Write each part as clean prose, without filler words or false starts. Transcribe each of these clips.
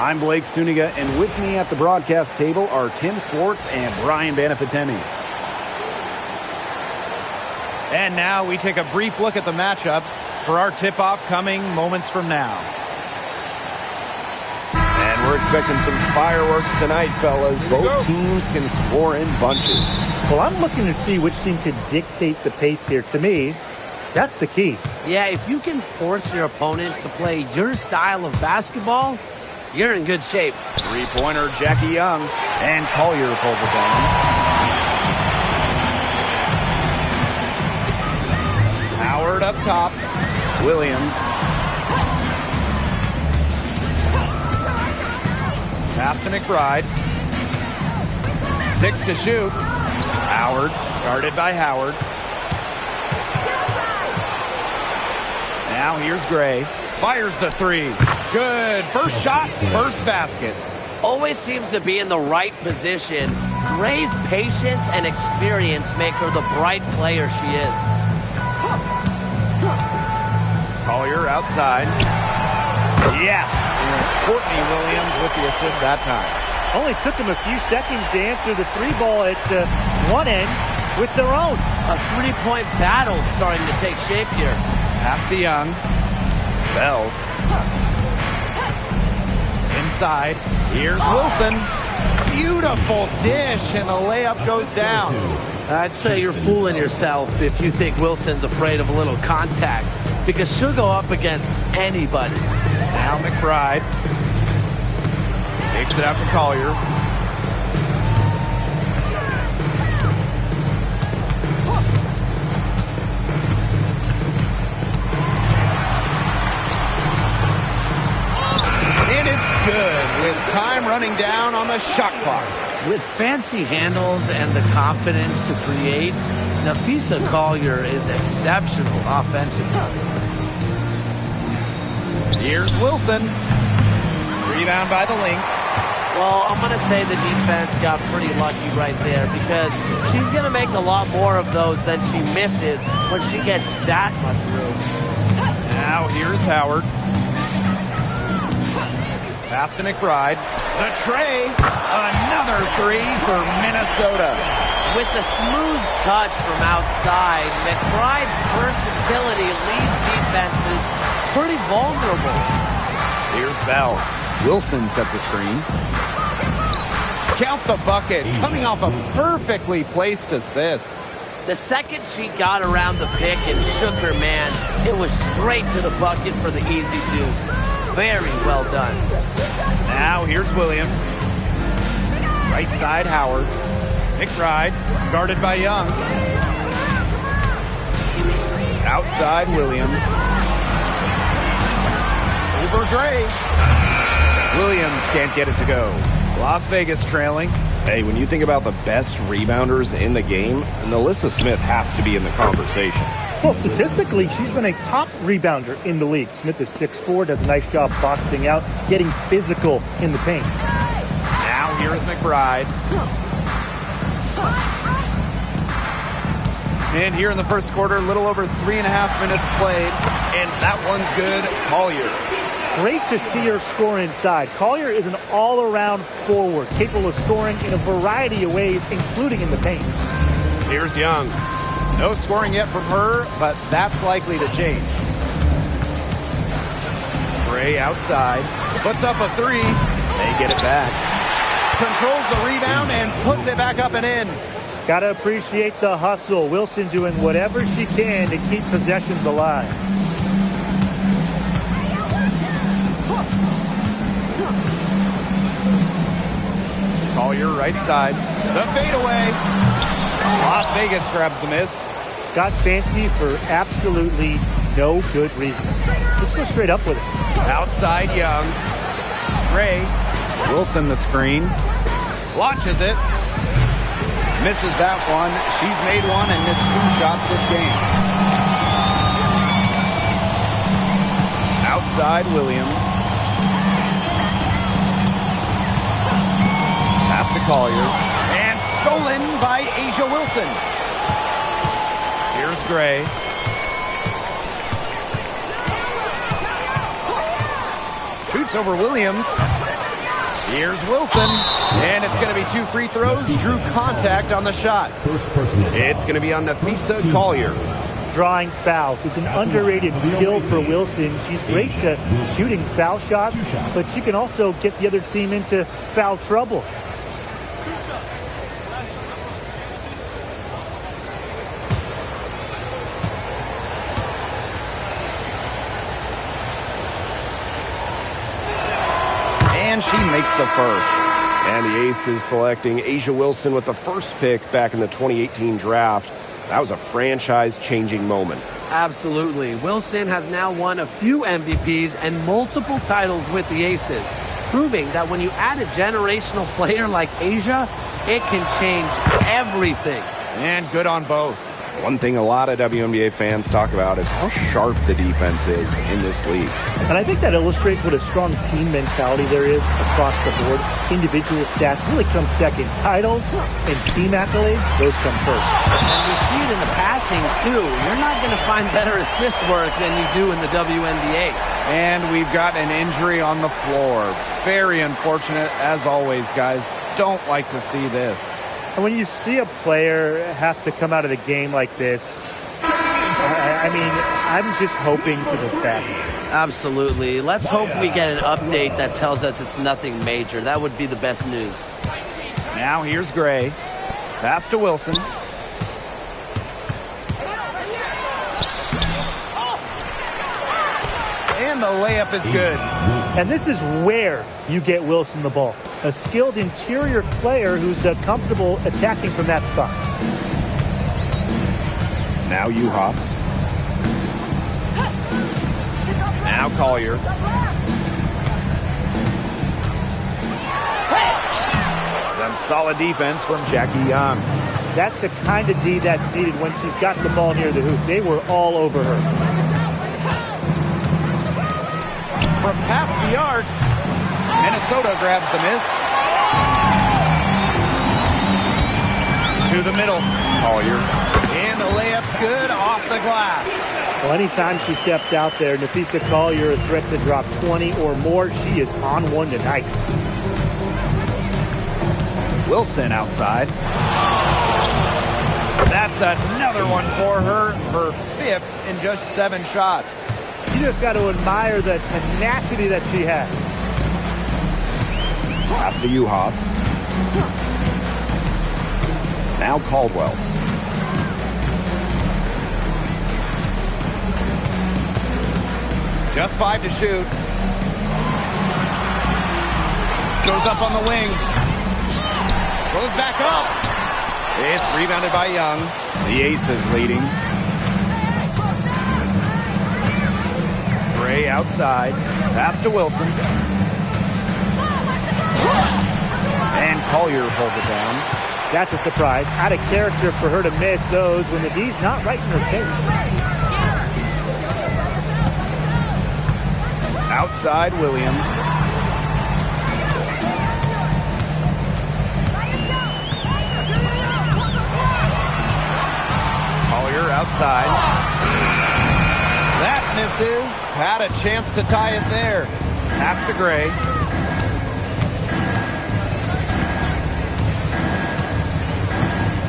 I'm Blake Suniga, and with me at the broadcast table are Tim Swartz and Brian Banafitemi. And now we take a brief look at the matchups for our tip-off coming moments from now. And we're expecting some fireworks tonight, fellas. Both teams can score in bunches. Well, I'm looking to see which team can dictate the pace here. To me, that's the key. Yeah, if you can force your opponent to play your style of basketball, you're in good shape. Three-pointer, Jackie Young. And Collier pulls it down. Howard up top. Williams. Pass to McBride. 6 to shoot. Howard, guarded by Howard. Now here's Gray. Fires the three. Good. First shot, first basket. Always seems to be in the right position. Gray's patience and experience make her the bright player she is. Collier outside. Yes. And Courtney Williams with the assist that time. Only took them a few seconds to answer the three ball at one end with their own. A three-point battle starting to take shape here. Pass to Young. Bell. Inside. Here's Wilson. Beautiful dish, and the layup goes down. I'd say you're fooling yourself if you think Wilson's afraid of a little contact, because she'll go up against anybody. Now McBride. Takes it out to Collier. And it's good with time running down on the shot clock. With fancy handles and the confidence to create, Napheesa Collier is exceptional offensively. Here's Wilson. Rebound by the Lynx. Well, I'm going to say the defense got pretty lucky right there, because she's going to make a lot more of those than she misses when she gets that much room. Now here's Howard. Pass to McBride. The tray. Another three for Minnesota. With the smooth touch from outside, McBride's versatility leaves defenses pretty vulnerable. Here's Bell. Wilson sets a screen. Count the bucket. Coming off a perfectly placed assist. The second she got around the pick and shook her man, it was straight to the bucket for the easy deuce. Very well done. Now here's Williams. Right side, Howard. McBride, guarded by Young. Outside, Williams. Over Gray. Williams can't get it to go. Las Vegas trailing. Hey, when you think about the best rebounders in the game, Alyssa Smith has to be in the conversation. Well, statistically, she's been a top rebounder in the league. Smith is 6'4", does a nice job boxing out, getting physical in the paint. Now here's McBride. And here in the first quarter, a little over 3.5 minutes played. And that one's good. Collier. Great to see her score inside. Collier is an all-around forward, capable of scoring in a variety of ways, including in the paint. Here's Young. No scoring yet from her, but that's likely to change. Gray outside. Puts up a three. They get it back. Controls the rebound and puts it back up and in. Gotta appreciate the hustle. Wilson doing whatever she can to keep possessions alive. Collier right side. The fadeaway. Las Vegas grabs the miss. Got fancy for absolutely no good reason. Just go straight up with it. Outside Young. Gray. Wilson the screen. Launches it. Misses that one. She's made one and missed 2 shots this game. Outside Williams. Pass to Collier. And stolen by Asia Wilson. Here's Gray. Shoots over Williams. Here's Wilson, and it's going to be 2 free throws. Drew contact on the shot. It's going to be on Nafisa Collier. Drawing fouls. It's an underrated skill for Wilson. She's great at shooting foul shots, but she can also get the other team into foul trouble. And she makes the first. And the Aces selecting A'ja Wilson with the first pick back in the 2018 draft. That was a franchise-changing moment. Absolutely. Wilson has now won a few MVPs and multiple titles with the Aces, proving that when you add a generational player like A'ja, it can change everything. And good on both. One thing a lot of WNBA fans talk about is how sharp the defense is in this league. And I think that illustrates what a strong team mentality there is across the board. Individual stats really come second. Titles and team accolades, those come first. And we see it in the passing, too. You're not going to find better assist work than you do in the WNBA. And we've got an injury on the floor. Very unfortunate, as always, guys. Don't like to see this. And when you see a player have to come out of the game like this, I mean, I'm just hoping for the best. Absolutely. Let's hope we get an update that tells us it's nothing major. That would be the best news. Now here's Gray. Pass to Wilson. And the layup is good. And this is where you get Wilson the ball. A skilled interior player who's comfortable attacking from that spot. Now Uhas. Now Collier. Some solid defense from Jackie Young. That's the kind of D that's needed when she's got the ball near the hoop. They were all over her. From past the arc, Minnesota grabs the miss. To the middle. Collier. And the layup's good off the glass. Well, anytime she steps out there, Nafisa Collier, a threat to drop 20 or more, she is on one tonight. Wilson outside. That's another one for her. Her 5th in just 7 shots. You just got to admire the tenacity that she has. Pass to Uhas. Now Caldwell. Just 5 to shoot. Goes up on the wing. Goes back up. It's rebounded by Young. The Aces leading. Gray outside. Pass to Wilson. And Collier pulls it down. That's a surprise. Out of character for her to miss those when the D's not right in her face. Outside Williams. Collier outside. That misses. Had a chance to tie it there. Pass to Gray.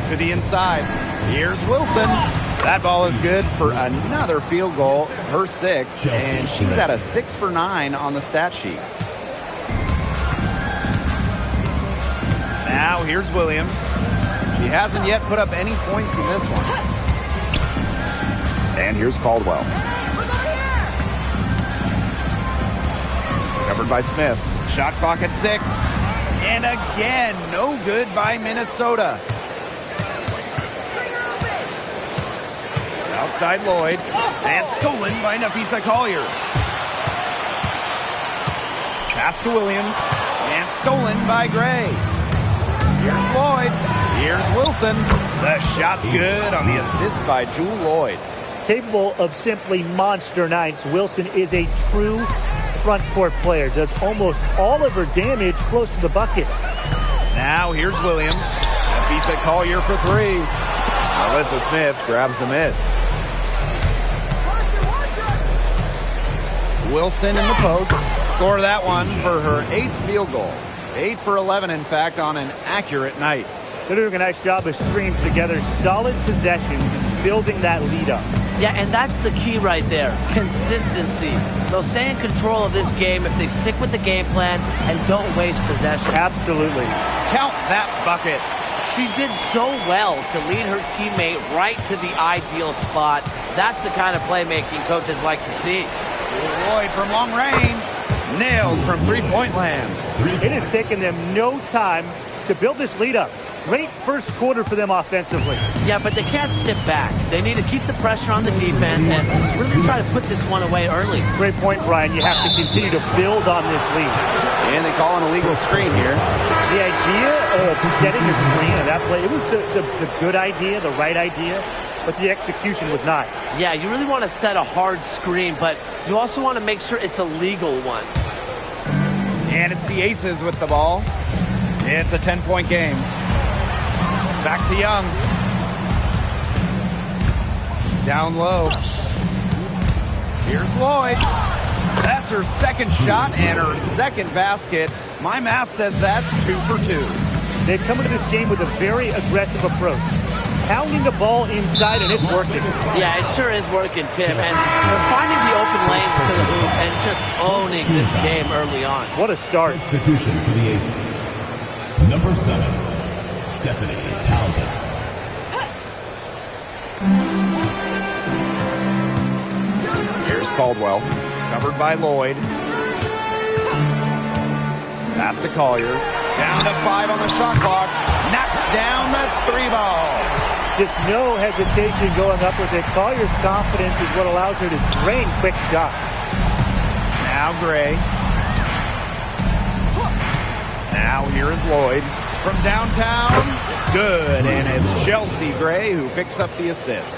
To the inside. Here's Wilson. That ball is good for another field goal, her 6th, and she's at a 6 for 9 on the stat sheet. Now here's Williams. She hasn't yet put up any points in this one. And here's Caldwell. Covered by Smith. Shot clock at 6. And again, no good by Minnesota. Outside Lloyd. And stolen by Nafisa Collier. Pass to Williams. And stolen by Gray. Here's Lloyd. Here's Wilson. The shot's good on the assist by Jewel Lloyd. Capable of simply monster nights, Wilson is a true front court player. Does almost all of her damage close to the bucket. Now here's Williams. Nafisa Collier for 3. Alyssa Smith grabs the miss. Wilson in the post. Score that one for her 8th field goal. 8 for 11, in fact, on an accurate night. They're doing a nice job of stringing together solid possessions and building that lead up. Yeah, and that's the key right there, consistency. They'll stay in control of this game if they stick with the game plan and don't waste possession. Absolutely. Count that bucket. She did so well to lead her teammate right to the ideal spot. That's the kind of playmaking coaches like to see. Lloyd from long range. Nailed from three-point land. It has taken them no time to build this lead up. Great first quarter for them offensively. Yeah, but they can't sit back. They need to keep the pressure on the defense and really try to put this one away early. Great point, Brian. You have to continue to build on this lead. And they call an illegal screen here. The idea of setting a screen on that play, it was the good idea, the right idea, but the execution was not. Yeah, you really want to set a hard screen, but you also want to make sure it's a legal one. And it's the Aces with the ball. It's a 10-point game. Back to Young. Down low. Here's Lloyd. That's her second shot and her second basket. My math says that's 2 for 2. They've come into this game with a very aggressive approach. Pounding the ball inside, and it's working. Yeah, it sure is working, Tim. And they're finding the open lanes to the hoop and just owning this game early on. What a start. Substitution for the Aces. Number 7, Stephanie Talbot. Here's Caldwell. Covered by Lloyd. Pass to Collier. Down to 5 on the shot clock. Knocks down the 3 ball. Just no hesitation going up with it. Collier's confidence is what allows her to drain quick shots. Now Gray. Now here is Lloyd from downtown. Good, and it's Chelsea Gray who picks up the assist.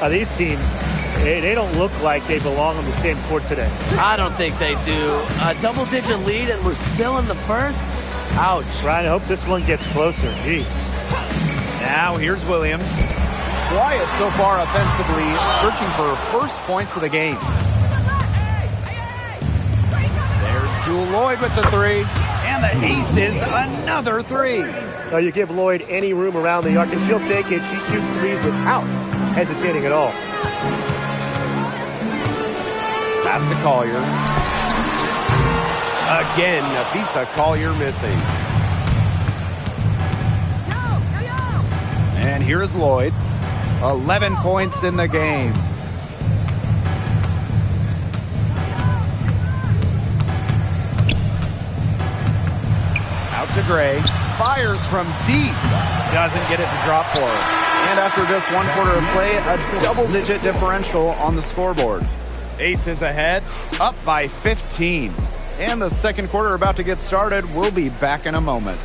These teams, they don't look like they belong on the same court today. I don't think they do. A double-digit lead, and we're still in the first? Ouch. Ryan, I hope this one gets closer. Jeez. Now here's Williams. Quiet so far offensively, searching for her first points of the game. There's Jewel Lloyd with the 3. And the Aces, another 3. Now you give Lloyd any room around the arc, and she'll take it. She shoots threes without hesitating at all. Pass to Collier. Again, Nafisa Collier missing. And here's Lloyd. 11 points in the game. Out to Gray. Fires from deep. Doesn't get it to drop for her. And after just 1 quarter of play, a double-digit differential on the scoreboard. Aces ahead, up by 15. And the second quarter about to get started. We'll be back in a moment.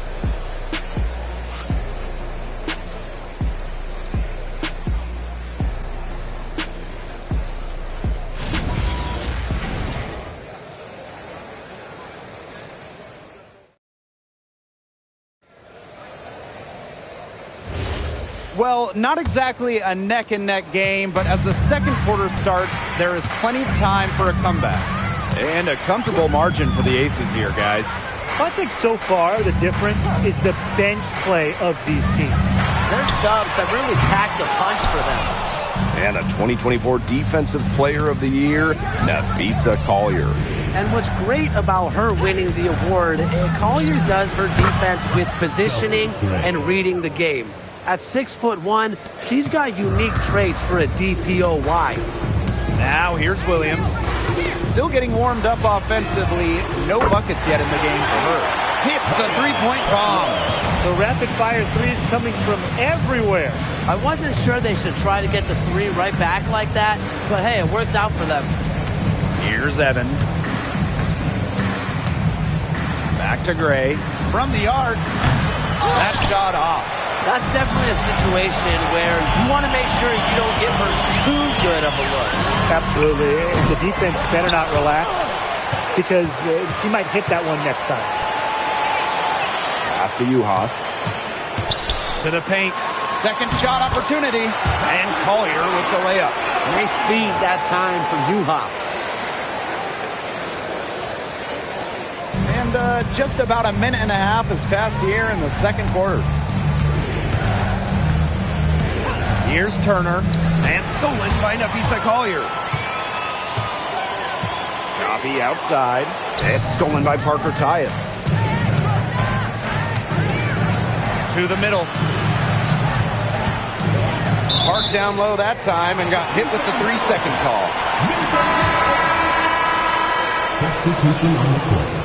Well, not exactly a neck-and-neck game, but as the second quarter starts, there is plenty of time for a comeback. And a comfortable margin for the Aces here, guys. I think so far the difference is the bench play of these teams. Their subs have really packed a punch for them. And a 2024 Defensive Player of the Year, Nafisa Collier. And what's great about her winning the award, Collier does her defense with positioning and reading the game. At 6'1", she's got unique traits for a DPOY. Now here's Williams. Still getting warmed up offensively. No buckets yet in the game for her. Hits the three-point bomb. The rapid-fire threes coming from everywhere. I wasn't sure they should try to get the 3 right back like that, but hey, it worked out for them. Here's Evans. Back to Gray. From the arc. That shot off. That's definitely a situation where you want to make sure you don't give her too good of a look. Absolutely. The defense better not relax because she might hit that one next time. Pass to Uhas. To the paint. Second shot opportunity. And Collier with the layup. Nice feed that time from Uhas. And And just about a minute and a half has passed here in the second quarter. Here's Turner. And stolen by Nafisa Collier. Coffee outside. It's stolen by Parker Tyus. To the middle. Park down low that time and got hit with the 3-second call. Substitution on the court.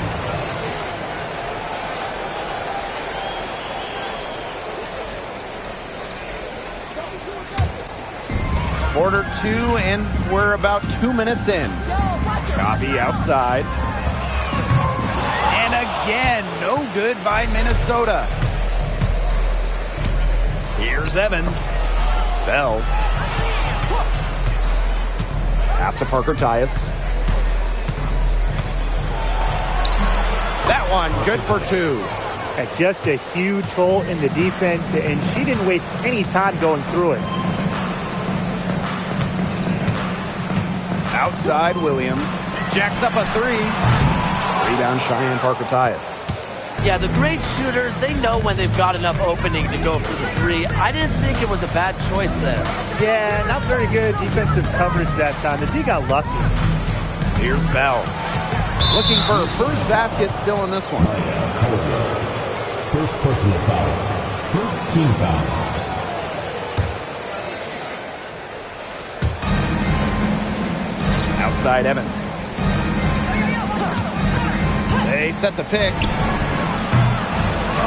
Quarter 2, and we're about 2 minutes in. Coffee outside. And again, no good by Minnesota. Here's Evans. Bell. Pass to Parker Tyus. That one, good for 2. Just a huge hole in the defense, and she didn't waste any time going through it. Outside Williams. Jacks up a 3. Rebound Cheyenne Parker Tyus. Yeah, the great shooters, they know when they've got enough opening to go for the 3. I didn't think it was a bad choice there. Yeah, not very good defensive coverage that time. The D got lucky. Here's Bell. Looking for a first basket still in this one. First personal foul. First team foul. Outside Evans. They set the pick.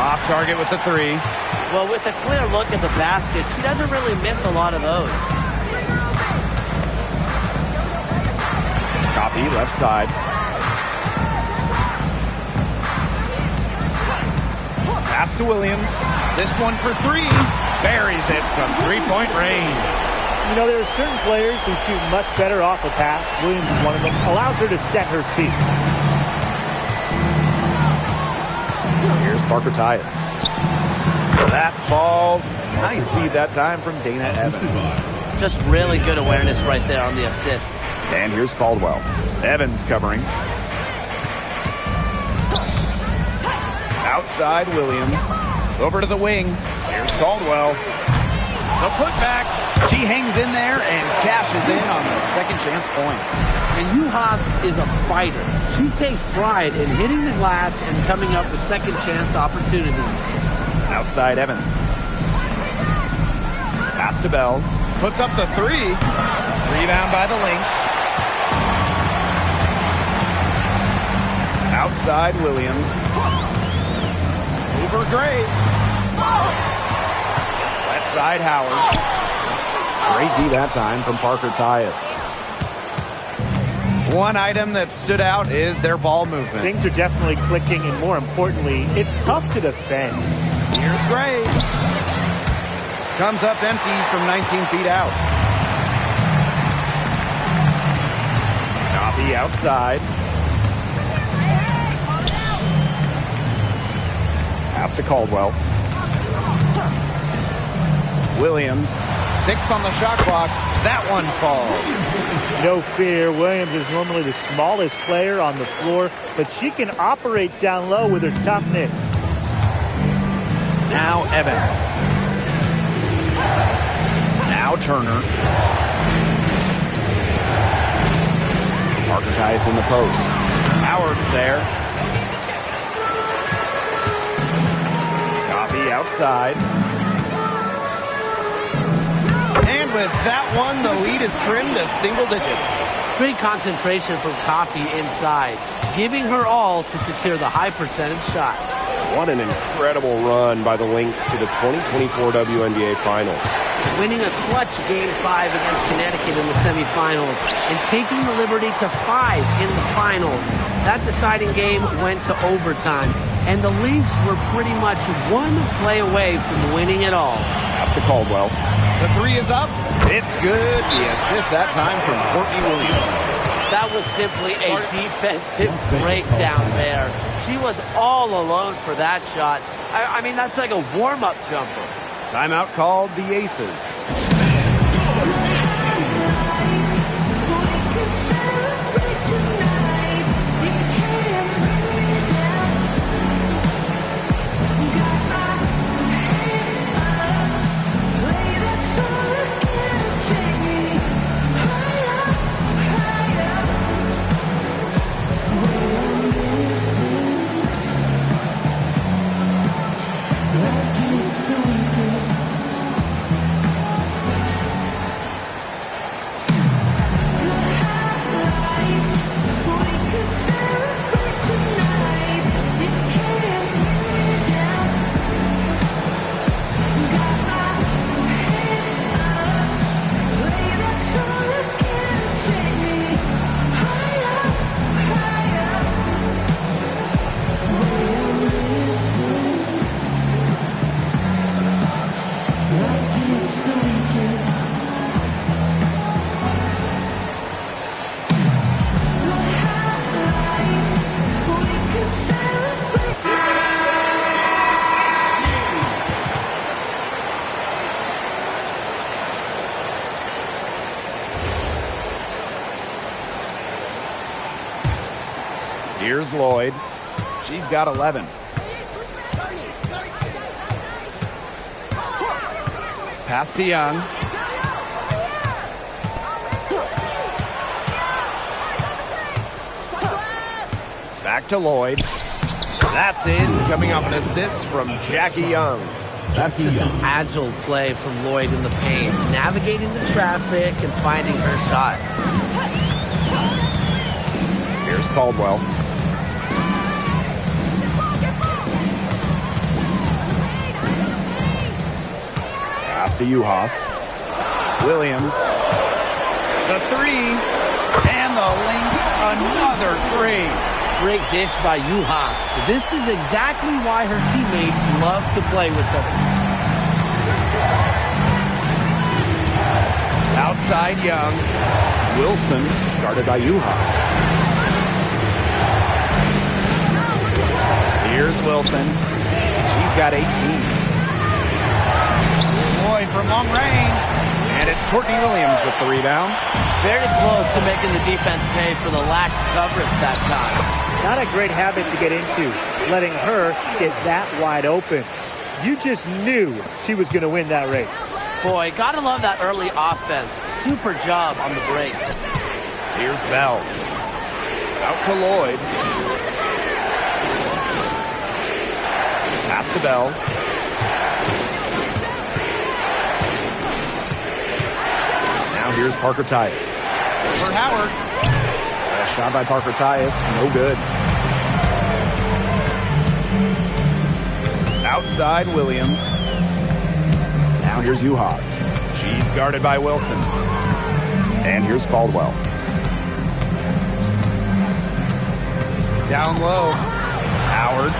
Off target with the 3. Well, with a clear look at the basket, she doesn't really miss a lot of those. Coffee left side. Pass to Williams. This one for 3. Buries it from 3-point range. You know, there are certain players who shoot much better off a pass. Williams is one of them. Allows her to set her feet. Here's Parker Tyus. That falls. Nice feed that time from Dana Evans. Just really good awareness right there on the assist. And here's Caldwell. Evans covering. Outside Williams. Over to the wing. Here's Caldwell. The putback. She hangs in there and cashes in on the second chance points. And Juhas is a fighter. She takes pride in hitting the glass and coming up with second chance opportunities. Outside Evans. Pass to Bell. Puts up the 3. Rebound by the Lynx. Outside Williams. Over Gray. Left side Howard. Great D that time from Parker Tyus. One item that stood out is their ball movement. Things are definitely clicking, and more importantly, it's tough to defend. Here's Gray. Comes up empty from 19 feet out. Coffee outside. Pass to Caldwell. Williams. 6 on the shot clock. That one falls. No fear. Williams is normally the smallest player on the floor, but she can operate down low with her toughness. Now Evans. Now Turner. Parker Tyus in the post. Howard's there. Coffee outside. And with that one, the lead is trimmed to single digits. Great concentration from Coffee inside, giving her all to secure the high percentage shot. What an incredible run by the Lynx to the 2024 WNBA Finals. Winning a clutch Game 5 against Connecticut in the semifinals and taking the liberty to 5 in the finals. That deciding game went to overtime, and the Lynx were pretty much one play away from winning it all. Pass to Caldwell. The 3 is up. It's good. The assist that time from Courtney Williams. That was simply a defensive breakdown there. She was all alone for that shot. I mean, that's like a warm-up jumper. Timeout called the Aces. Here's Lloyd. She's got 11. Pass to Young. Back to Lloyd. That's in, coming off an assist from Jackie Young. That's just an agile play from Lloyd in the paint, navigating the traffic and finding her shot. Here's Caldwell. Pass to Uhas. Williams. The three. And the Lynx, another three. Great dish by Uhas. This is exactly why her teammates love to play with her. Outside Young. Wilson guarded by Uhas. Here's Wilson. She's got 18. Lloyd from long range. And it's Courtney Williams with the rebound. Very close to making the defense pay for the lax coverage that time. Not a great habit to get into, letting her get that wide open. You just knew she was going to win that race. Boy, gotta love that early offense. Super job on the break. Here's Bell. Out to Lloyd. Pass to Bell. Now here's Parker Tyus. For Howard. Shot by Parker Tyus, no good. Outside Williams. Now here's Uhas. She's guarded by Wilson. And here's Caldwell. Down low. Howard.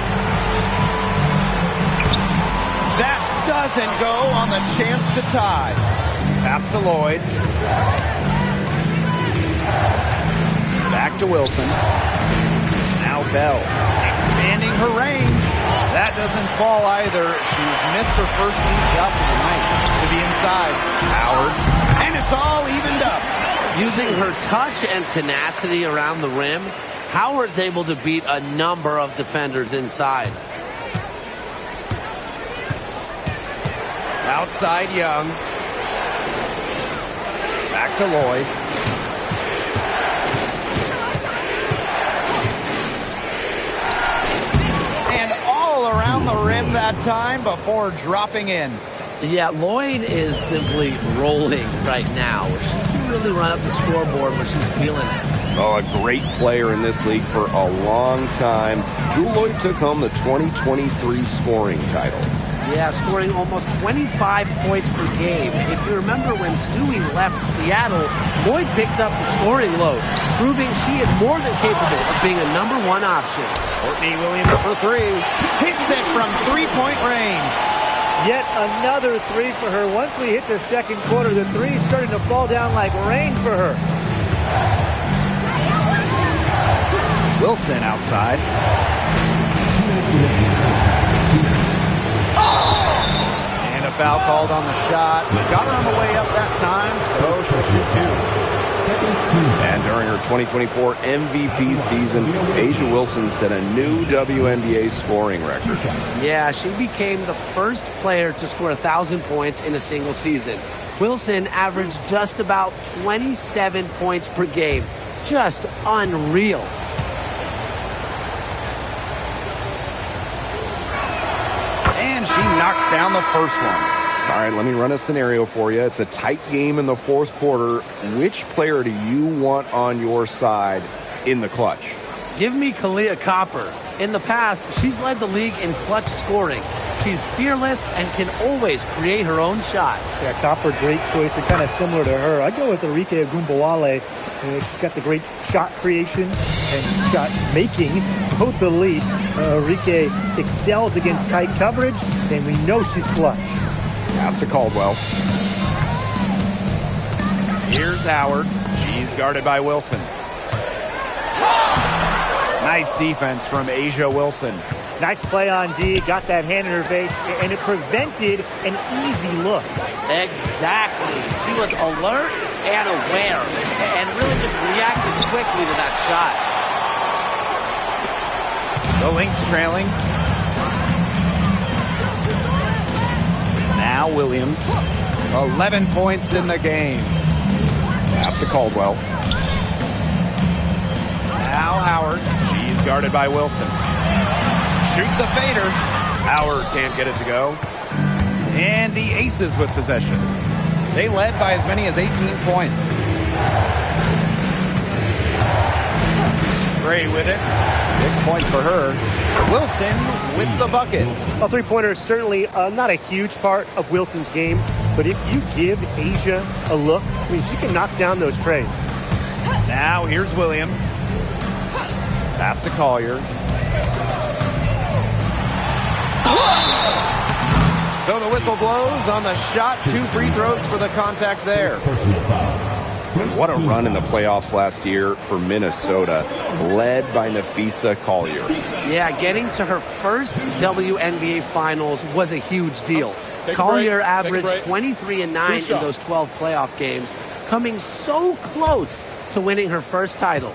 That doesn't go on the chance to tie. Pass to Lloyd. Back to Wilson. Now Bell. Expanding her range. That doesn't fall either. She's missed her first 2 shots of the night. To the inside. Howard. And it's all evened up. Using her touch and tenacity around the rim, Howard's able to beat a number of defenders inside. Outside Young. Back to Lloyd. And all around the rim that time before dropping in. Yeah, Lloyd is simply rolling right now. She can really run up the scoreboard when she's feeling it. Oh, a great player in this league for a long time. Drew Lloyd took home the 2023 scoring title. Yeah, scoring almost 25 points per game. If you remember when Stewie left Seattle, Lloyd picked up the scoring load, proving she is more than capable of being a #1 option. Courtney Williams for three. Hits it from three-point range. Yet another three for her. Once we hit the second quarter, the three is starting to fall down like rain for her. Wilson outside. And a foul called on the shot. Got her on the way up that time, so she'll shoot two. And during her 2024 MVP season, A'ja Wilson set a new WNBA scoring record. Yeah, she became the first player to score 1,000 points in a single season. Wilson averaged just about 27 points per game. Just unreal. And she knocks down the first one. All right, let me run a scenario for you. It's a tight game in the fourth quarter. Which player do you want on your side in the clutch? Give me Kalia Copper. In the past, she's led the league in clutch scoring. She's fearless and can always create her own shot. Yeah, Copper, great choice. And kind of similar to her. I'd go with Arike Ogunbowale. She's got the great shot creation and shot making, both elite. Arike excels against tight coverage, and we know she's clutch. Pass to Caldwell. Here's Howard. She's guarded by Wilson. Nice defense from A'ja Wilson. Nice play on D. Got that hand in her face, and it prevented an easy look. Exactly. She was alert and aware and really just reacted quickly to that shot. The Lynx trailing. Now Williams. 11 points in the game. Pass to Caldwell. Now Howard. She's guarded by Wilson. Shoots a fader. Howard can't get it to go. And the Aces with possession. They led by as many as 18 points. Gray with it. 6 points for her. Wilson with the bucket. A three-pointer is certainly not a huge part of Wilson's game, but if you give Asia a look, I mean, she can knock down those trays. Now here's Williams. Pass to Collier. So the whistle blows on the shot. 2 free throws for the contact there. What a run in the playoffs last year for Minnesota, led by Nafisa Collier. Yeah, getting to her first WNBA Finals was a huge deal. Collier averaged 23 and 9 in those 12 playoff games, coming so close to winning her first title.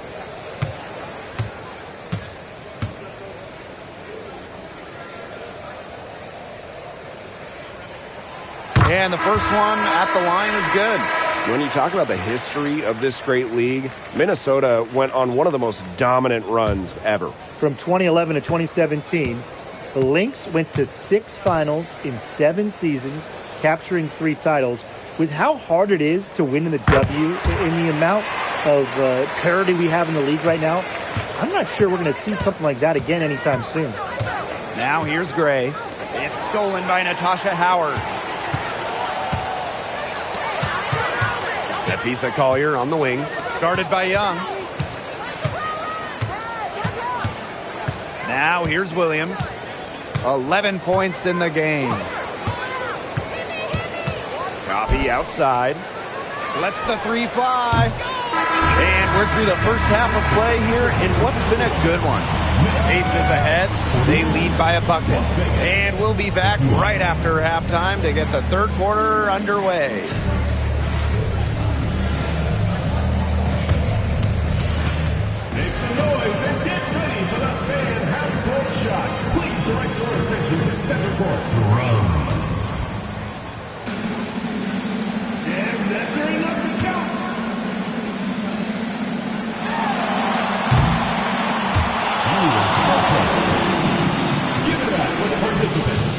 And the first one at the line is good. When you talk about the history of this great league, Minnesota went on one of the most dominant runs ever. From 2011 to 2017, the Lynx went to 6 finals in 7 seasons, capturing 3 titles. With how hard it is to win in the W, in the amount of parity we have in the league right now, I'm not sure we're going to see something like that again anytime soon. Now here's Gray. It's stolen by Natasha Howard. Nafisa Collier on the wing. Guarded by Young. Now here's Williams. 11 points in the game. Coffee outside. Lets the 3 fly. And we're through the first half of play here in what's been a good one. Aces ahead. They lead by a bucket. And we'll be back right after halftime to get the third quarter underway. Make some noise and get ready for the fan half-court shot. Please direct your attention to center court. Drums. And that's very enough to count. Give it up for the participants.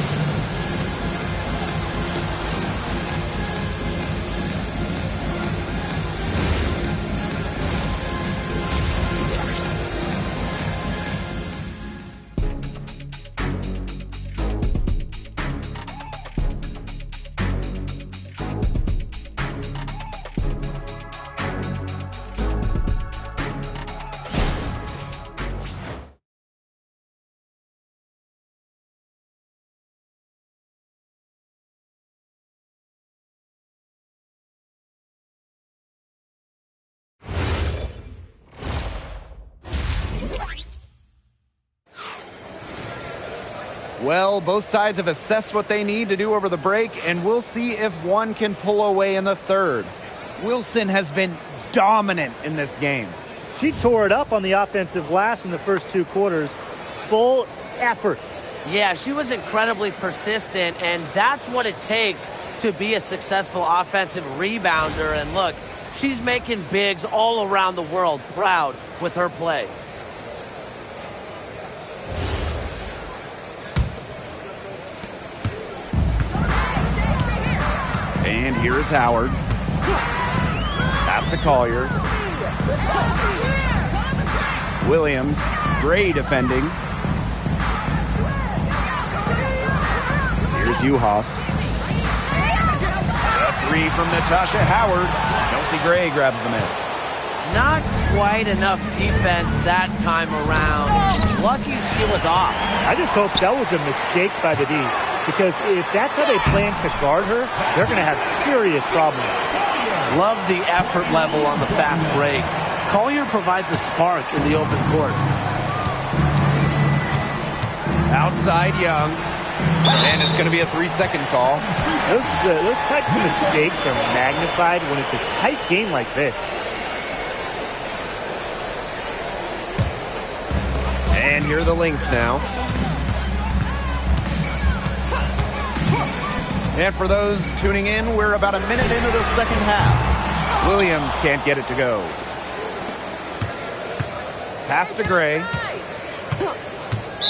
Well, both sides have assessed what they need to do over the break, and we'll see if one can pull away in the third. Wilson has been dominant in this game. She tore it up on the offensive glass in the first 2 quarters. Full effort. Yeah, she was incredibly persistent, and that's what it takes to be a successful offensive rebounder. And look, she's making bigs all around the world proud with her play. And here's Howard. Pass to Collier. Williams. Gray defending. Here's Uhas. A 3 from Natasha Howard. Chelsea Gray grabs the miss. Not quite enough defense that time around. Lucky she was off. I just hope that was a mistake by the D, because if that's how they plan to guard her, they're going to have serious problems. Love the effort level on the fast breaks. Collier provides a spark in the open court. Outside Young. And it's going to be a 3-second call. Those types of mistakes are magnified when it's a tight game like this. And here are the Lynx now. And for those tuning in, we're about a minute into the second half. Williams can't get it to go. Pass to Gray.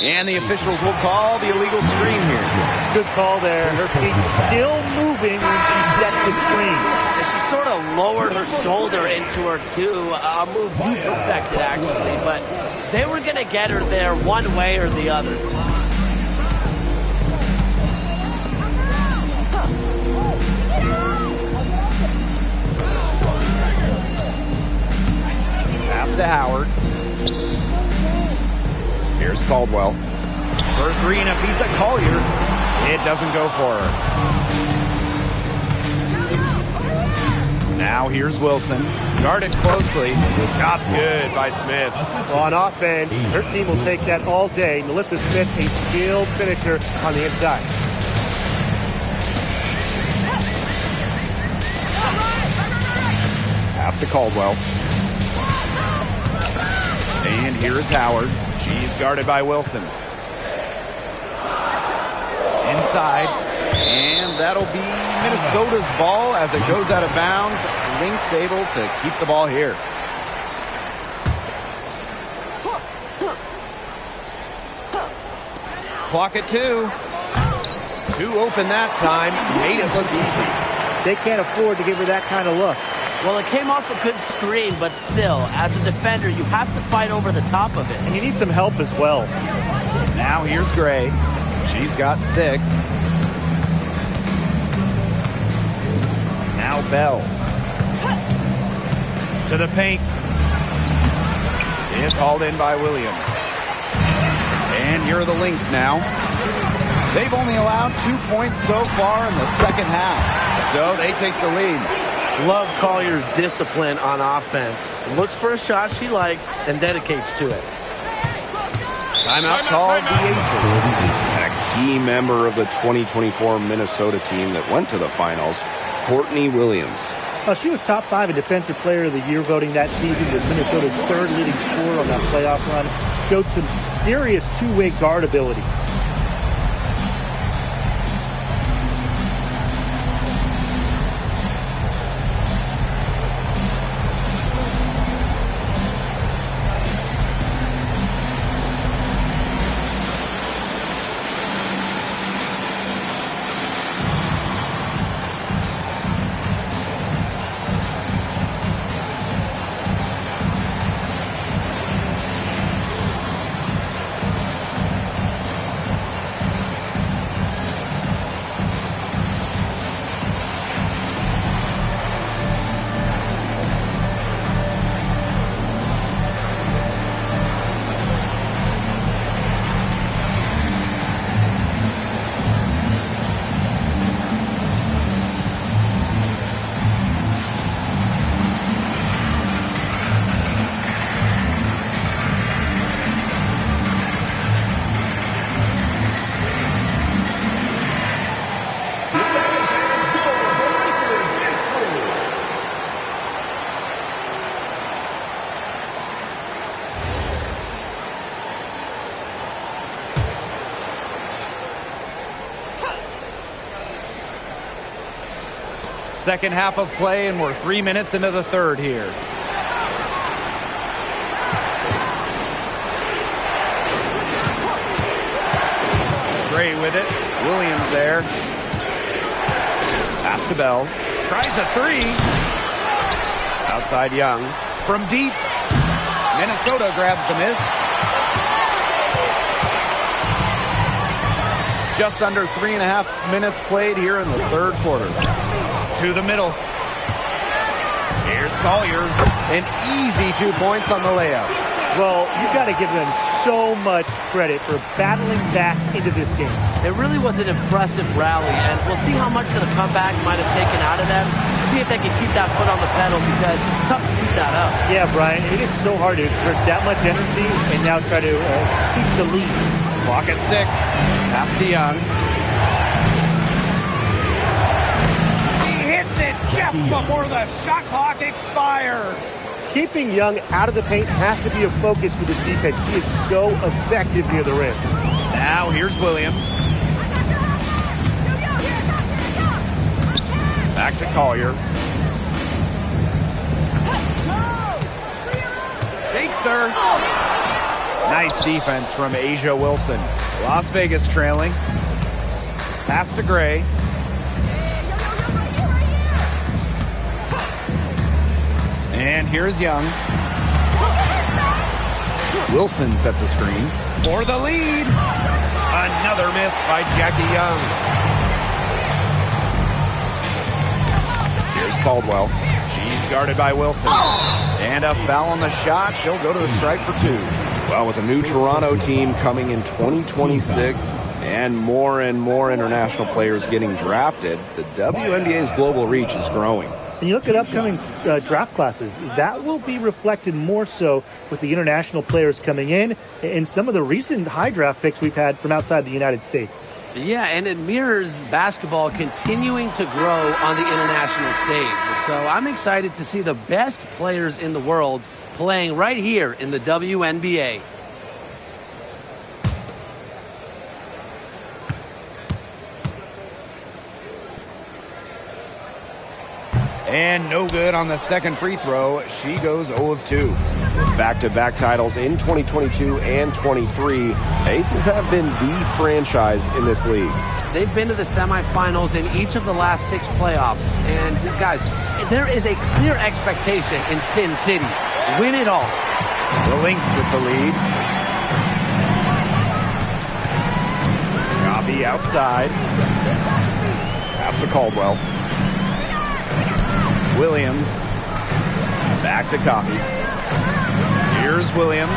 And the officials will call the illegal screen here. Good call there. Her feet still moving when she set the screen. She sort of lowered her shoulder into her, too. A move you perfected, actually. But they were going to get her there one way or the other. Pass to Howard. Here's Caldwell. For three, and if he's at Collier, it doesn't go for her. Now here's Wilson. Guarded closely. Shot's good by Smith. On offense, her team will take that all day. Melissa Smith, a skilled finisher on the inside. Pass to Caldwell. And here's Howard. She's guarded by Wilson. Inside. And that'll be Minnesota's ball as it goes out of bounds. Lynx able to keep the ball here. Clock at 2. 2 open that time. Made it look easy. They can't afford to give her that kind of look. Well, it came off a good screen, but still, as a defender, you have to fight over the top of it. And you need some help as well. Now here's Gray. She's got 6. Now Bell. To the paint. It's hauled in by Williams. And here are the Lynx now. They've only allowed 2 points so far in the second half. So they take the lead. Love Collier's discipline on offense. Looks for a shot she likes and dedicates to it. Timeout called the Aces. And a key member of the 2024 Minnesota team that went to the finals, Courtney Williams. She was top 5 in Defensive Player of the Year voting that season, with Minnesota's 3rd leading scorer on that playoff run. Showed some serious two-way guard abilities. Second half of play, and we're 3 minutes into the third here. Gray with it. Williams there. Pass to Bell. Tries a 3. Outside Young. From deep. Minnesota grabs the miss. Just under 3.5 minutes played here in the third quarter. To the middle. Here's Collier. An easy 2 points on the layup. Well, you've got to give them so much credit for battling back into this game. It really was an impressive rally, and we'll see how much of the comeback might have taken out of them. See if they can keep that foot on the pedal, because it's tough to keep that up. Yeah, Brian, it is so hard to exert that much energy and now try to keep the lead. Clock at 6. Pass to Young. He hits it just before the shot clock expires. keeping Young out of the paint has to be a focus for this defense. He is so effective near the rim. Now here's Williams. Back to Collier. Takes her. Nice defense from Asia Wilson. Las Vegas trailing. Pass to Gray. And here's Young. Wilson sets a screen for the lead. Another miss by Jackie Young. Here's Caldwell. She's guarded by Wilson. And a foul on the shot. She'll go to the strike for 2. Well, with a new Toronto team coming in 2026 and more international players getting drafted, the WNBA's global reach is growing. And you look at upcoming draft classes, that will be reflected more so with the international players coming in and some of the recent high draft picks we've had from outside the United States. Yeah, and it mirrors basketball continuing to grow on the international stage. So I'm excited to see the best players in the world playing right here in the WNBA. And no good on the second free throw. She goes 0 of 2. Back-to-back titles in 2022 and 23. Aces have been the franchise in this league. They've been to the semifinals in each of the last 6 playoffs. And guys, there is a clear expectation in Sin City. Win it all. The Lynx with the lead. Coffee outside. Pass to Caldwell. Williams. Back to Coffee. Here's Williams.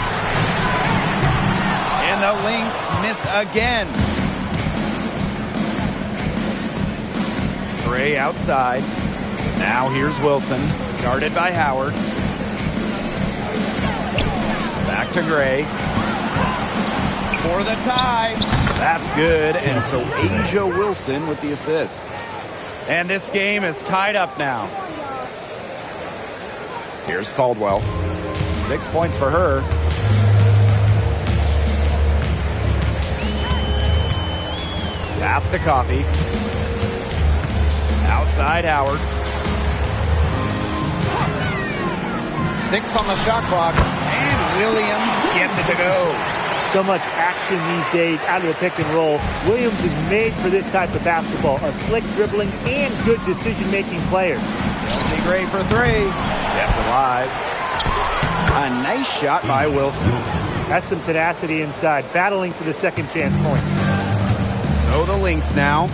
And the Lynx miss again. Gray outside. Now here's Wilson. Guarded by Howard. Back to Gray. For the tie. That's good. And so Asia Wilson with the assist. And this game is tied up now. Here's Caldwell. 6 points for her. Pass to Coffee. Outside Howard. 6 on the shot clock. And Williams gets it to go. So much action these days out of the pick and roll. Williams is made for this type of basketball. A slick dribbling and good decision-making player. Chelsea Gray for 3. Kept alive. A nice shot by Wilson. That's some tenacity inside, battling for the second chance points. So the Lynx now.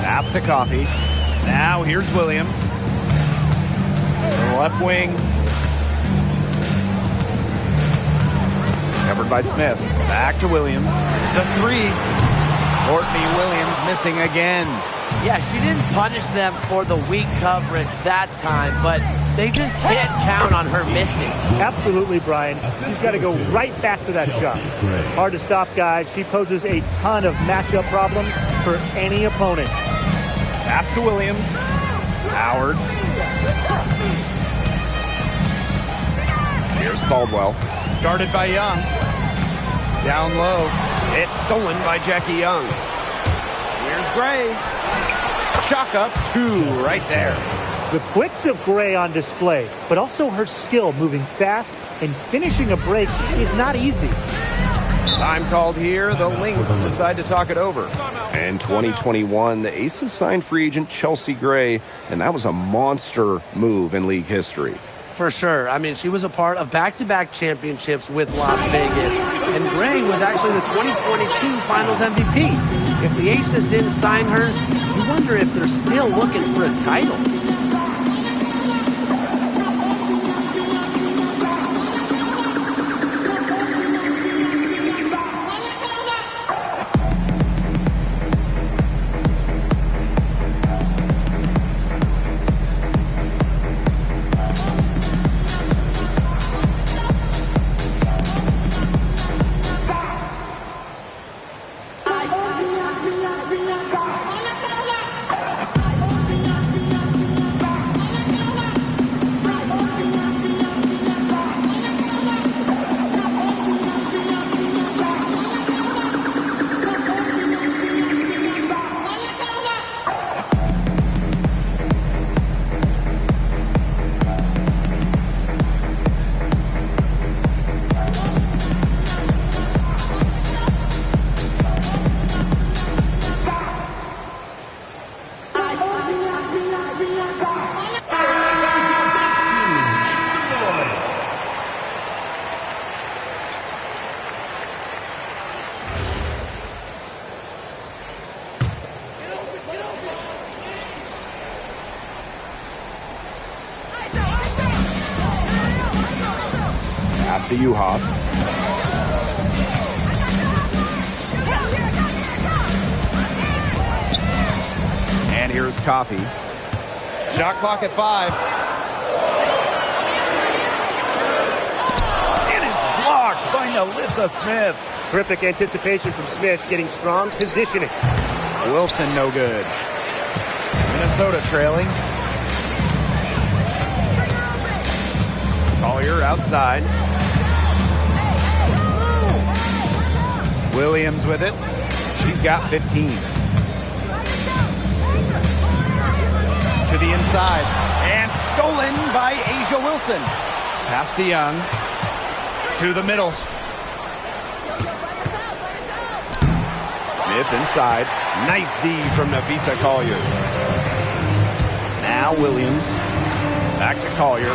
Pass to Coffee. Now here's Williams. The left wing. Covered by Smith. Back to Williams. The 3. Courtney Williams missing again. Yeah, she didn't punish them for the weak coverage that time, but they just can't count on her missing. Absolutely, Brian. She's got to go right back to that shot. Hard to stop, guys. She poses a ton of matchup problems for any opponent. Pass to Williams. Howard. Here's Caldwell. Guarded by Young. Down low. It's stolen by Jackie Young. Here's Gray. Chalk up 2 right there. The quicks of Gray on display, but also her skill moving fast and finishing a break is not easy. Time called here. The Lynx decide to talk it over. In 2021, the Aces signed free agent Chelsea Gray, and that was a monster move in league history. For sure. I mean, she was a part of back-to-back championships with Las Vegas. And Gray was actually the 2022 Finals MVP. If the Aces didn't sign her, you wonder if they're still looking for a title. Pass to Juhas. And here's Coffee. Shot clock at 5. And it's blocked by Alyssa Smith. Terrific anticipation from Smith, getting strong positioning. Wilson no good. Minnesota trailing. Collier outside. Williams with it. She's got 15. To the inside. And stolen by Asia Wilson. Pass to Young. To the middle. Smith inside. Nice D from Nafisa Collier. Now Williams. Back to Collier.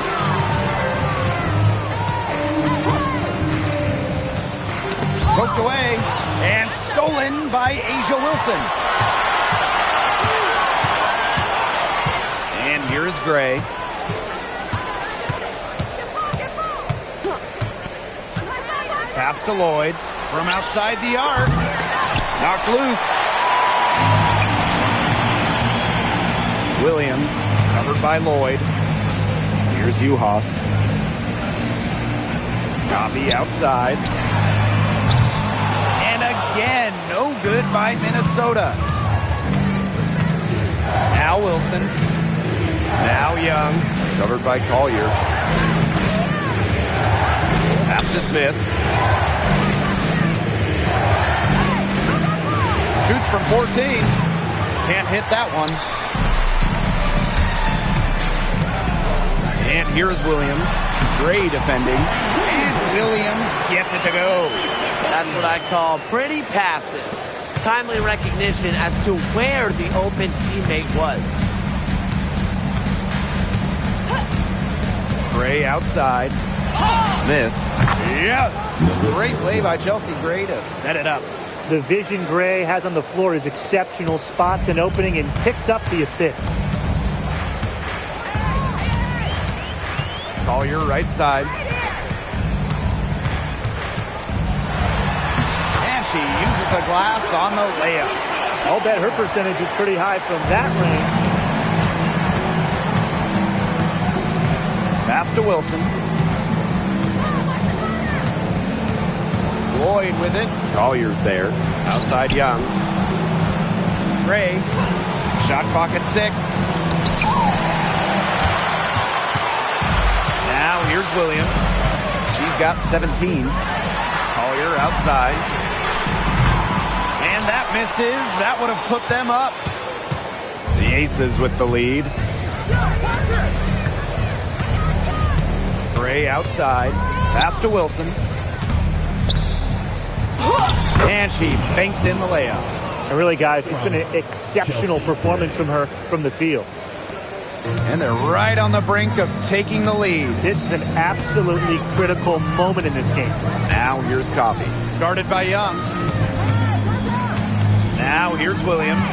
Poked away. And stolen by Asia Wilson. And here's Gray. Pass to Lloyd. From outside the arc. Knocked loose. Williams, covered by Lloyd. Here's Juhas. Coffee outside. And again, no good by Minnesota. Now Wilson. Now Young, covered by Collier. Pass to Smith. Shoots from 14. Can't hit that one. And here's Williams. Gray defending. And Williams gets it to go. That's what I call pretty passive. Timely recognition as to where the open teammate was. Gray outside. Smith. Yes! Great play by Chelsea Gray to set it up. The vision Gray has on the floor is exceptional. Spots an opening and picks up the assist. Collier right side. And she uses the glass on the layup. I'll bet her percentage is pretty high from that range. Pass to Wilson. Lloyd with it. Collier's there. Outside Young. Gray. Shot clock at 6. Now here's Williams. She's got 17. Collier outside. And that misses. That would have put them up. The Aces with the lead. Gray outside. Pass to Wilson. And she banks in the layup. And really, guys, it's been an exceptional performance from her from the field. And they're right on the brink of taking the lead. This is an absolutely critical moment in this game. Now here's Coffee. Guarded by Young. Now here's Williams.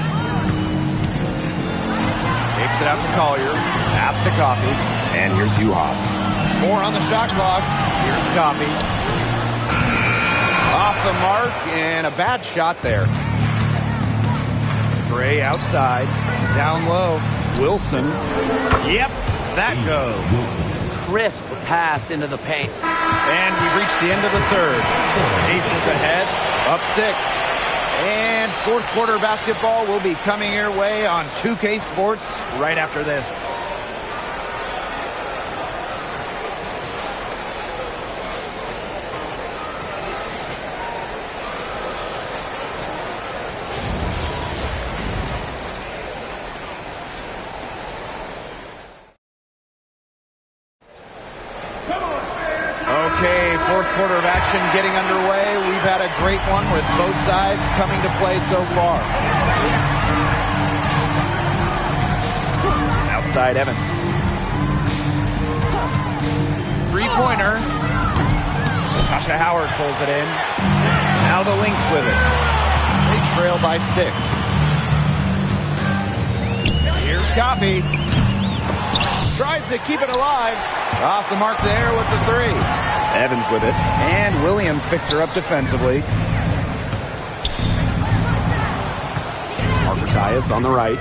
Takes it out to Collier. Pass to Coffee. And here's Juhas. 4 on the shot clock. Here's Coffee. Off the mark, and a bad shot there. Gray outside. Down low. Wilson. Yep, that goes. Crisp pass into the paint. And we reach the end of the third. Aces ahead, up 6. And fourth quarter basketball will be coming your way on 2K Sports right after this. Okay, fourth quarter of action getting underway. We've had a great one with both sides coming to play so far. Outside Evans. Three-pointer. Tasha Howard pulls it in. Now the Lynx with it. They trail by 6. Here's Coffee. tries to keep it alive. Off the mark there with the three. Evans with it. And Williams picks her up defensively. Tyus on the right.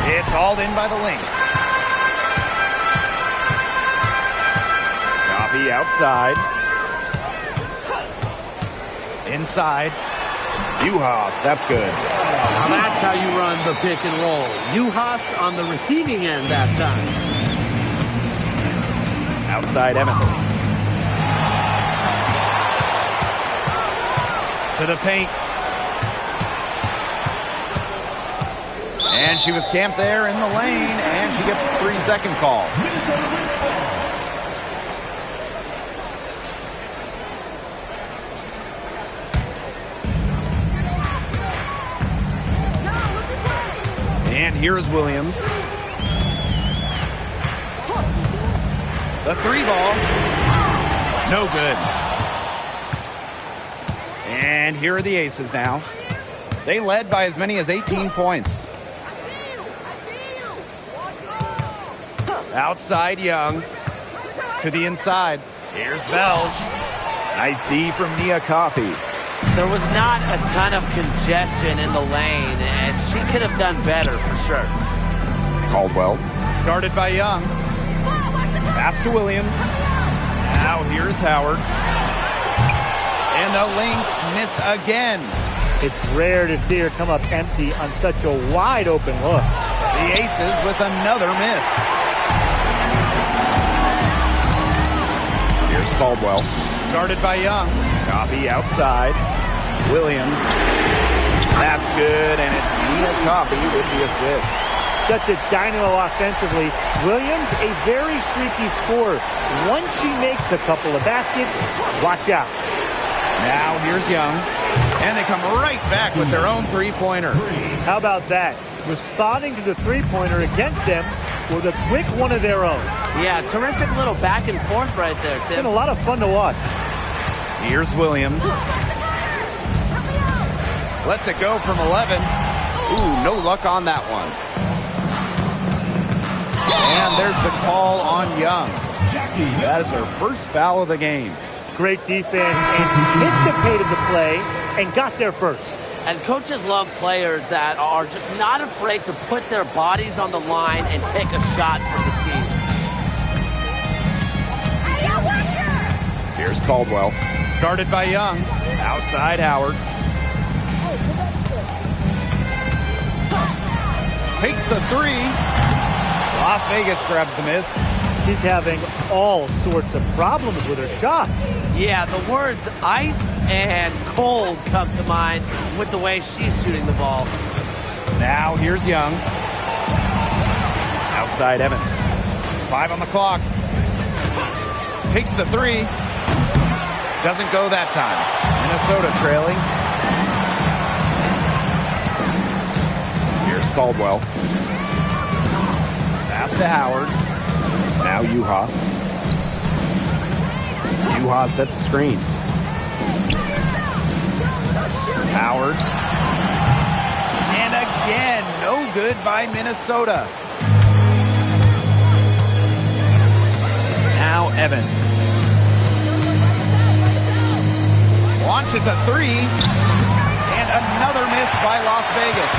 It's hauled in by the Lynx. Coffee outside. Inside. Uhas, that's good. Now that's how you run the pick and roll. Uhas on the receiving end that time. Outside Evans. To the paint. And she was camped there in the lane, and she gets a 3-second call. And here's Williams. The three ball. No good. And here are the Aces now. They led by as many as 18 points. Outside Young. To the inside. Here's Bell. Nice D from Nia Coffey. There was not a ton of congestion in the lane, and she could have done better for sure. Caldwell. Guarded by Young. Pass to Williams. Now here's Howard. And the Lynx miss again. It's rare to see her come up empty on such a wide open look. The Aces with another miss. Here's Caldwell. Guarded by Young. Coffee outside. Williams. That's good, and it's Nia Coffey with the assist. Such a dynamo offensively. Williams, a very streaky scorer. Once she makes a couple of baskets, watch out. Now here's Young. And they come right back with their own three-pointer. How about that? Responding to the three-pointer against them with a quick one of their own. Yeah, terrific little back and forth right there, Tim. Been a lot of fun to watch. Here's Williams. Lets it go from 11. Ooh, no luck on that one. And there's the call on Young. That is her first foul of the game. Great defense, anticipated the play, and got there first. And coaches love players that are just not afraid to put their bodies on the line and take a shot for the team. Here's Caldwell. Guarded by Young. Outside Howard. Takes the three. Las Vegas grabs the miss. She's having all sorts of problems with her shot. Yeah, the words ice and cold come to mind with the way she's shooting the ball. Now here's Young. Outside Evans. 5 on the clock. Takes the three. Doesn't go that time. Minnesota trailing. Here's Caldwell. Pass to Howard. Now Uhas. Uhas sets the screen. Howard. And again, no good by Minnesota. Now Evans. Launches a three. And another miss by Las Vegas.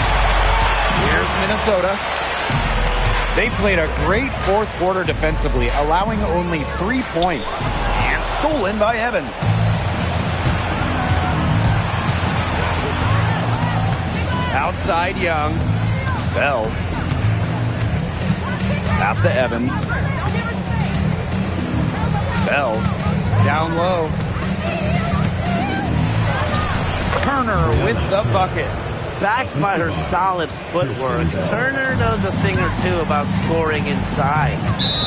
Here's Minnesota. They played a great fourth quarter defensively, allowing only 3 points. And stolen by Evans. Outside Young. Bell. Pass to Evans. Bell. Down low. Turner with the bucket. Backed by her solid footwork, Turner knows a thing or two about scoring inside.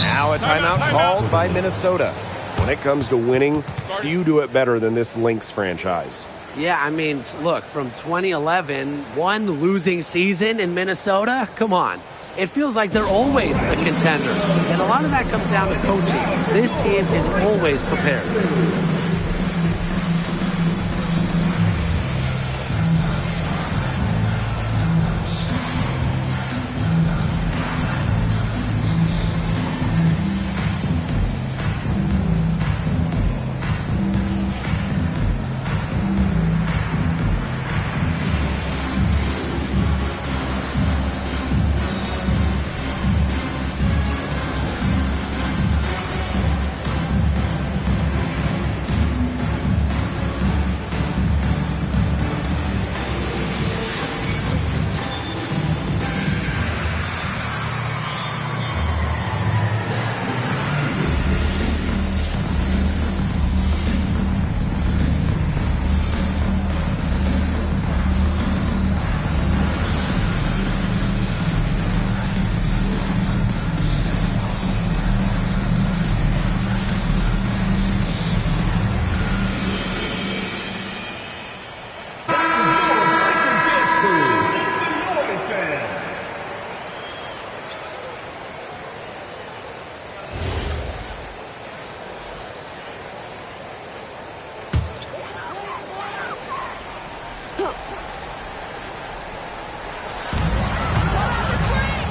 Now a timeout called by Minnesota. When it comes to winning, few do it better than this Lynx franchise. Yeah, I mean, look, from 2011, one losing season in Minnesota, come on. It feels like they're always a contender. And a lot of that comes down to coaching. This team is always prepared.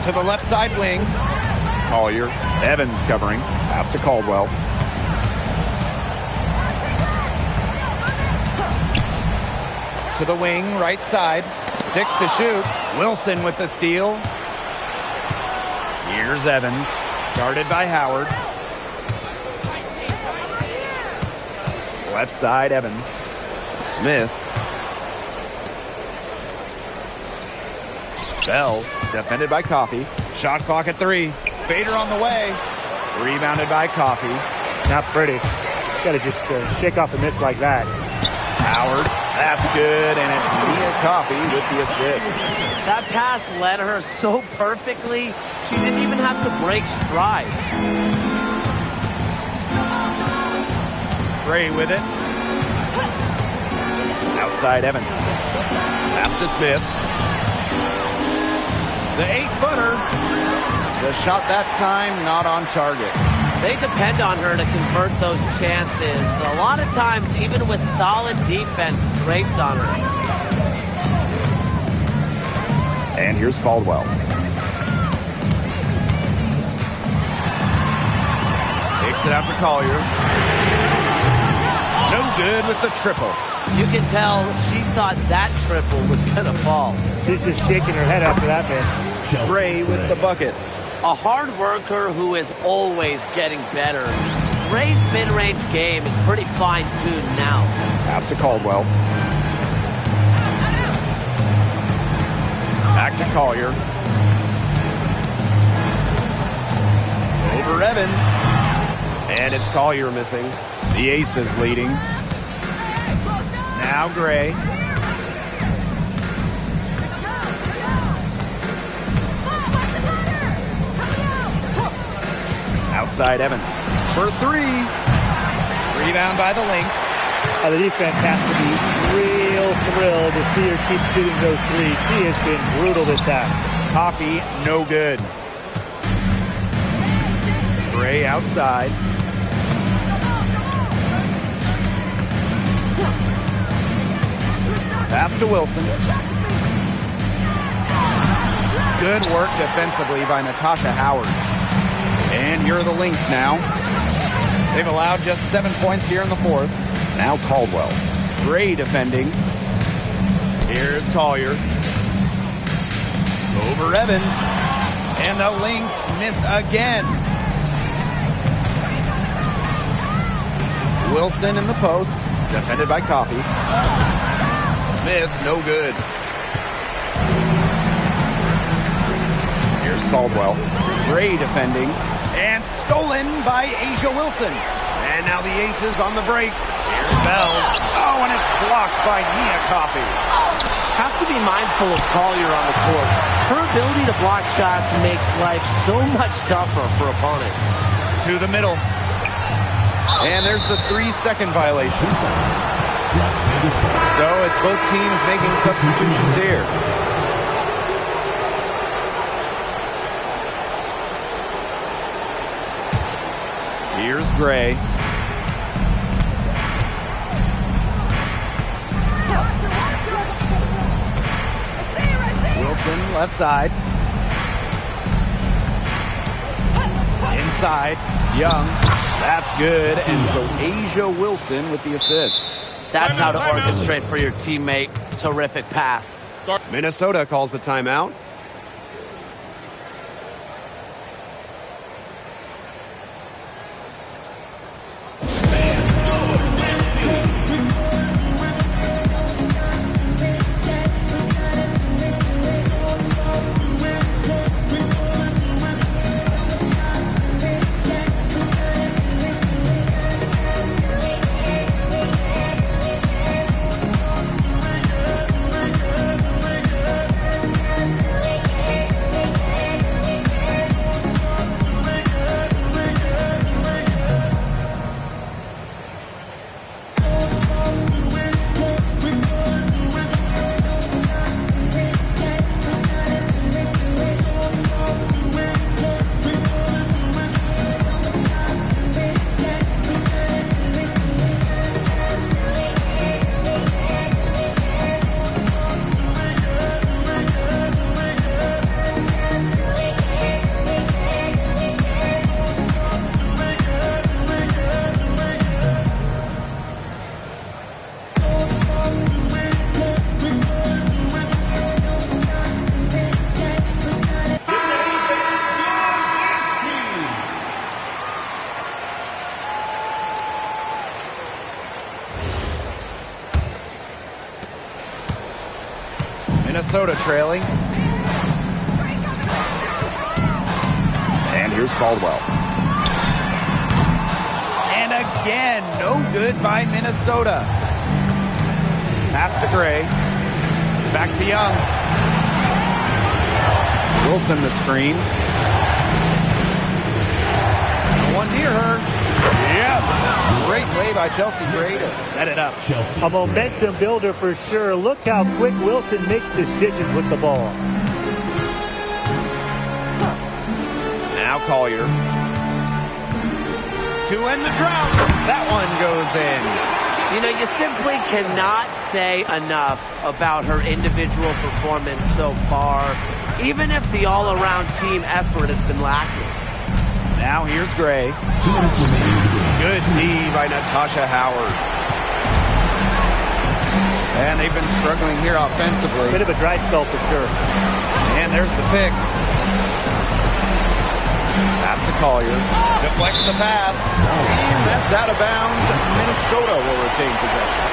to the left side wing. Collier. Evans covering. Pass to Caldwell. To the wing, right side. 6 to shoot. Wilson with the steal. Here's Evans. Guarded by Howard. Left side, Evans. Smith. Bell, defended by Coffee. Shot clock at 3. Fader on the way. Rebounded by Coffee. Not pretty. Got to just shake off a miss like that. Howard, that's good, and it's Mia Coffee with the assist. That pass led her so perfectly, she didn't even have to break stride. Gray with it. Outside Evans. Pass to Smith. The 8-footer. The shot that time not on target. They depend on her to convert those chances. A lot of times, even with solid defense draped on her. And here's Caldwell. Takes it out to Collier. No good with the triple. You can tell she thought that triple was going to fall. She's just shaking her head after that miss. Gray with the bucket. A hard worker who is always getting better. Gray's mid-range game is pretty fine-tuned now. Pass to Caldwell. Back to Collier. Over Evans. And it's Collier missing. The Aces leading. Now Gray. Outside Evans. For 3. Rebound by the Lynx. The defense has to be real thrilled to see her keep shooting those threes. She has been brutal this half. Coffee, no good. Gray outside. Pass to Wilson. Good work defensively by Natasha Howard. And here are the Lynx now. They've allowed just 7 points here in the 4th. Now Caldwell. Gray defending. Here's Collier. Over Evans. And the Lynx miss again. Wilson in the post. Defended by Coffee. Smith, no good. Here's Caldwell. Gray defending. And stolen by Asia Wilson. And now the Aces on the break. Here's Bell. Oh, and it's blocked by Mia Coffee. Have to be mindful of Collier on the court. Her ability to block shots makes life so much tougher for opponents. To the middle. And there's the 3-second violation. So it's both teams making substitutions here. Here's Gray. Wilson, left side. Inside, Young. That's good. And so Asia Wilson with the assist. That's how to orchestrate for your teammate. Terrific pass. Minnesota calls a timeout. Minnesota trailing. And here's Caldwell. And again, no good by Minnesota. Pass to Gray. Back to Young. Wilson the screen. One near her. Yes. Great play by Chelsea Gray to set it up. A momentum builder for sure. Look how quick Wilson makes decisions with the ball. Now Collier. To end the drought. That one goes in. You know, you simply cannot say enough about her individual performance so far, even if the all-around team effort has been lacking. Now here's Gray. Good D by Natasha Howard. And they've been struggling here offensively. Bit of a dry spell for sure. And there's the pick. Pass to Collier. Deflects the pass. And that's out of bounds. Minnesota will retain possession.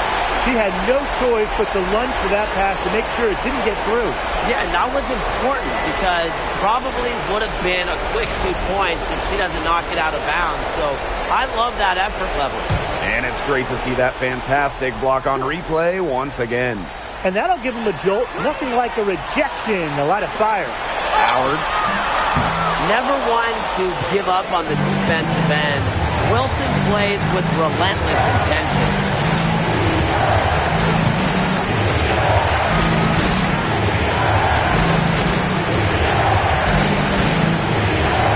She had no choice but to lunge for that pass to make sure it didn't get through. Yeah, and that was important because probably would have been a quick 2 points if she doesn't knock it out of bounds. So I love that effort level. And it's great to see that fantastic block on replay once again. And that'll give them a jolt. Nothing like a rejection. A lot of fire. Howard. Never one to give up on the defensive end. Wilson plays with relentless intention.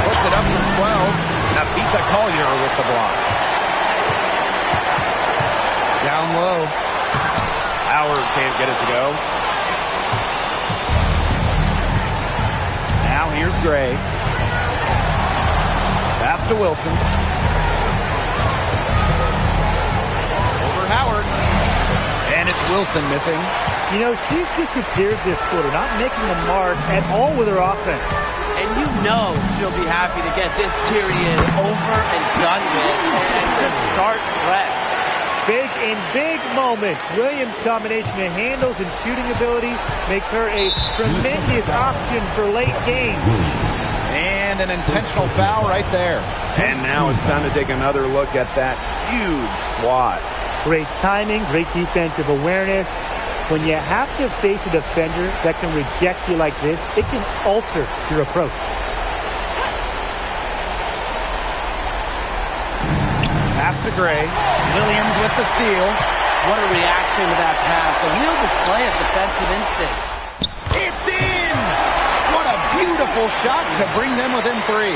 Puts it up for 12. Nafisa Collier with the block. Down low. Howard can't get it to go. Now here's Gray. Pass to Wilson. Over Howard. And it's Wilson missing. You know, she's disappeared this quarter, not making a mark at all with her offense. And you know she'll be happy to get this period over and done with and just start fresh. Big in big moments. Williams' combination of handles and shooting ability make her a tremendous option for late games. And an intentional foul right there. And now it's time to take another look at that huge swat. Great timing, great defensive awareness. When you have to face a defender that can reject you like this, it can alter your approach. Pass to Gray. Williams with the steal. What a reaction to that pass. A real display of defensive instincts. It's in! What a beautiful shot to bring them within 3.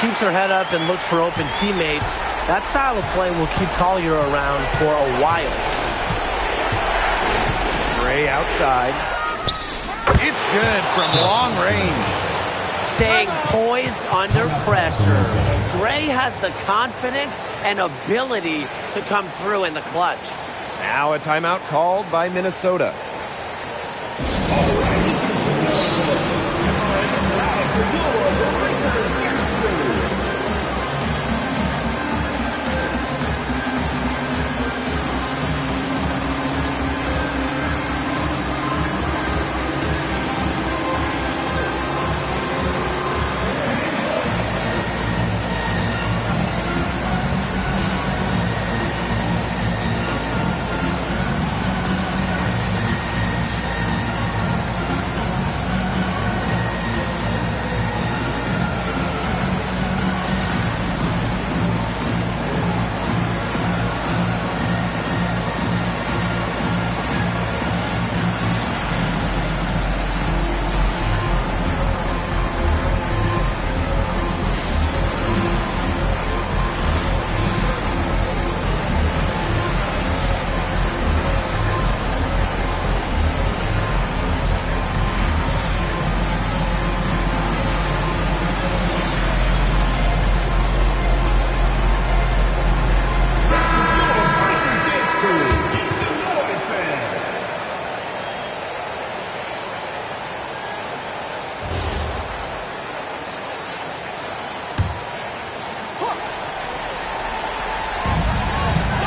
Keeps her head up and looks for open teammates. That style of play will keep Collier around for a while. Gray outside. It's good from long range. Staying poised under pressure. Gray has the confidence and ability to come through in the clutch. Now a timeout called by Minnesota.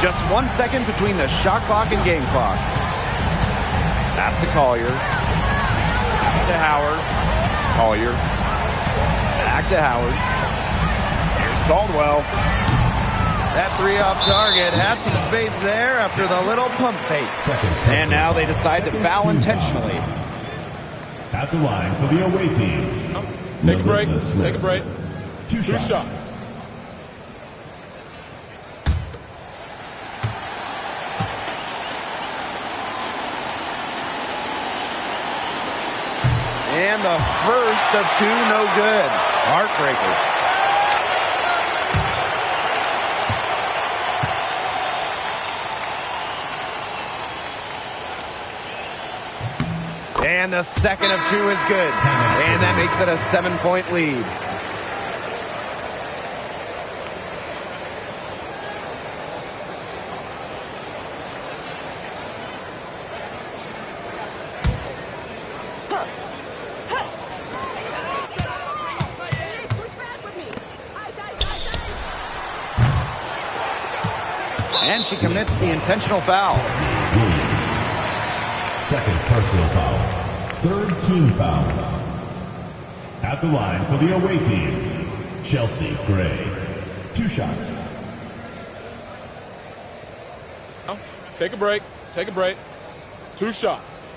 Just 1 second between the shot clock and game clock. Pass to Collier. to Howard. Collier. Back to Howard. Here's Caldwell. That three off target had some space there after the little pump fake. And now they decide to foul intentionally. At the line for the away team. Take a break. Melissa Smith. Take a break. Two shots. And the first of two, no good. Heartbreaker. And the second of two is good. And that makes it a 7-point lead. And she commits the intentional foul. Williams. Second personal foul. Third team foul. At the line for the away team, Chelsea Gray. Two shots. Take a break. Take a break. Two shots.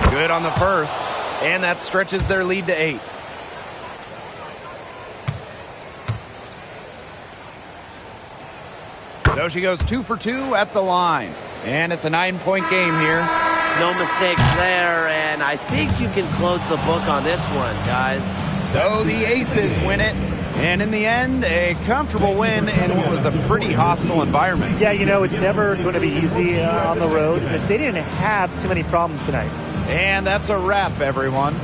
Good on the first. And that stretches their lead to 8. So she goes 2 for 2 at the line. And it's a 9-point game here. No mistakes there, and I think you can close the book on this one, guys. So the Aces win it. And in the end, a comfortable win in what was a pretty hostile environment. Yeah, you know, it's never going to be easy on the road, but they didn't have too many problems tonight. And that's a wrap, everyone.